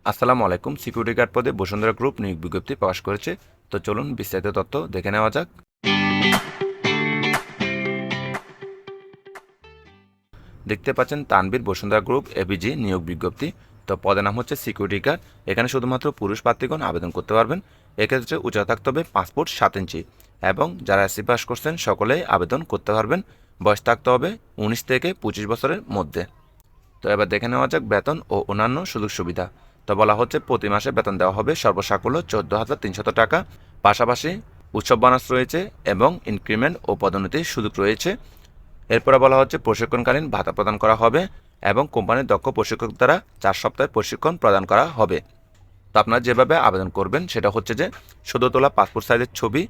আসসালামু আলাইকুম। Security guard পদে বসুন্ধরা গ্রুপ নিয়োগ বিজ্ঞপ্তি প্রকাশ করেছে। তো চলুন বিস্তারিত তথ্য দেখে নেওয়া যাক। দেখতে পাচ্ছেন তানভীর বসুন্ধরা গ্রুপ এবিজি নিয়োগ বিজ্ঞপ্তি। তো পদের নাম হচ্ছে সিকিউরিটি গার্ড। এখানে শুধুমাত্র পুরুষ প্রার্থীগণ আবেদন করতে পারবেন। এক্ষেত্রে উচ্চতা থাকতে হবে 5 ফুট 7 ইঞ্চি এবং যারা এসসি পাস করছেন সকলেই আবেদন করতে পারবেন। বয়স থাকতে হবে 19 থেকে 25 বছরের মধ্যে। তো এবার দেখে নেওয়া যাক বেতন ও অন্যান্য সুযোগ সুবিধা। তো বলা হচ্ছে প্রতি মাসে বেতন দেওয়া হবে সর্বসাকুল্য 14,300 টাকা। পাশাপাশি উৎসব বোনাস রয়েছে এবং ইনক্রিমেন্ট ও পদোন্নতির সুযোগ রয়েছে। এরপরে বলা হচ্ছে প্রশিক্ষণকালীন ভাতা প্রদান করা হবে এবং কোম্পানির দক্ষ প্রশিক্ষক দ্বারা 4 সপ্তাহের প্রশিক্ষণ প্রদান করা হবে। তো আপনারা যেভাবে আবেদন করবেন সেটা হচ্ছে যে সদ্য তোলা পাসপোর্ট সাইজের ছবি,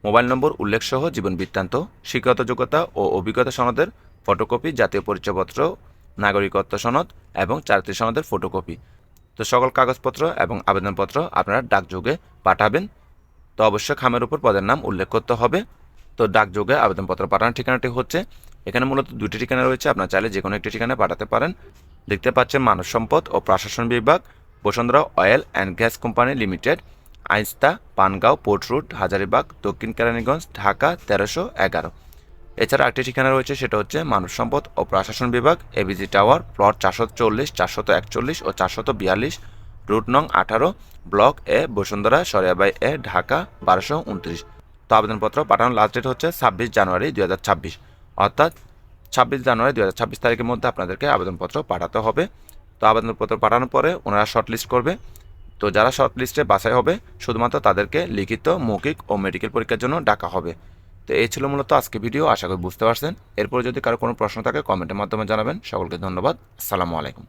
মোবাইল নম্বর উল্লেখ সহ জীবন বৃত্তান্ত, শিক্ষাগত যোগ্যতা ও অভিজ্ঞতা সনদের ফটোকপি, জাতীয় পরিচয়পত্র, নাগরিকত্ব সনদ এবং চাকরি সনদের ফটোকপি। তো সকল কাগজপত্র এবং আবেদনপত্র আপনারা ডাকযোগে পাঠাবেন। তো অবশ্যই খামের উপর পদের নাম উল্লেখ করতে হবে। তো ডাকযোগে আবেদনপত্র পাঠানোর ঠিকানাটি হচ্ছে, এখানে মূলত দুটি ঠিকানা রয়েছে, আপনার চাইলে যে কোনো একটি ঠিকানায় পাঠাতে পারেন। দেখতে পাচ্ছেন মানব সম্পদ ও প্রশাসন বিভাগ, Bashundhara oil and gas company limited, আইস্তা, পানগাঁও পোর্ট রোড, হাজারীবাগ, দক্ষিণ কেরানীগঞ্জ, ঢাকা 1311। এছাড়া একটি ঠিকানা রয়েছে, সেটা হচ্ছে মানব সম্পদ ও প্রশাসন বিভাগ, এবিজি টাওয়ার, প্লট 440, 441 ও 442, রুট নং 18, ব্লক এ, বসুন্ধরা, সরিয়াবাই এ, ঢাকা 1229। তো আবেদনপত্র পাঠানোর লাস্ট ডেট হচ্ছে 26 জানুয়ারি 2026, অর্থাৎ 26 জানুয়ারি 2026 তারিখের মধ্যে আপনাদেরকে আবেদনপত্র পাঠাতে হবে। তো আবেদনপত্র পাঠানোর পরে ওনারা শর্টলিস্ট করবে। তো যারা শর্টলিস্টে বাছাই হবে শুধুমাত্র তাদেরকে লিখিত, মৌখিক ও মেডিকেল পরীক্ষার জন্য ডাকা হবে। তো এই ছিল মূলত আজকে ভিডিও, আশা করি বুঝতে পারছেন। এরপর যদি কারো কোনো প্রশ্ন থাকে কমেন্টের মাধ্যমে জানাবেন। সকলকে ধন্যবাদ। আসসালামু আলাইকুম।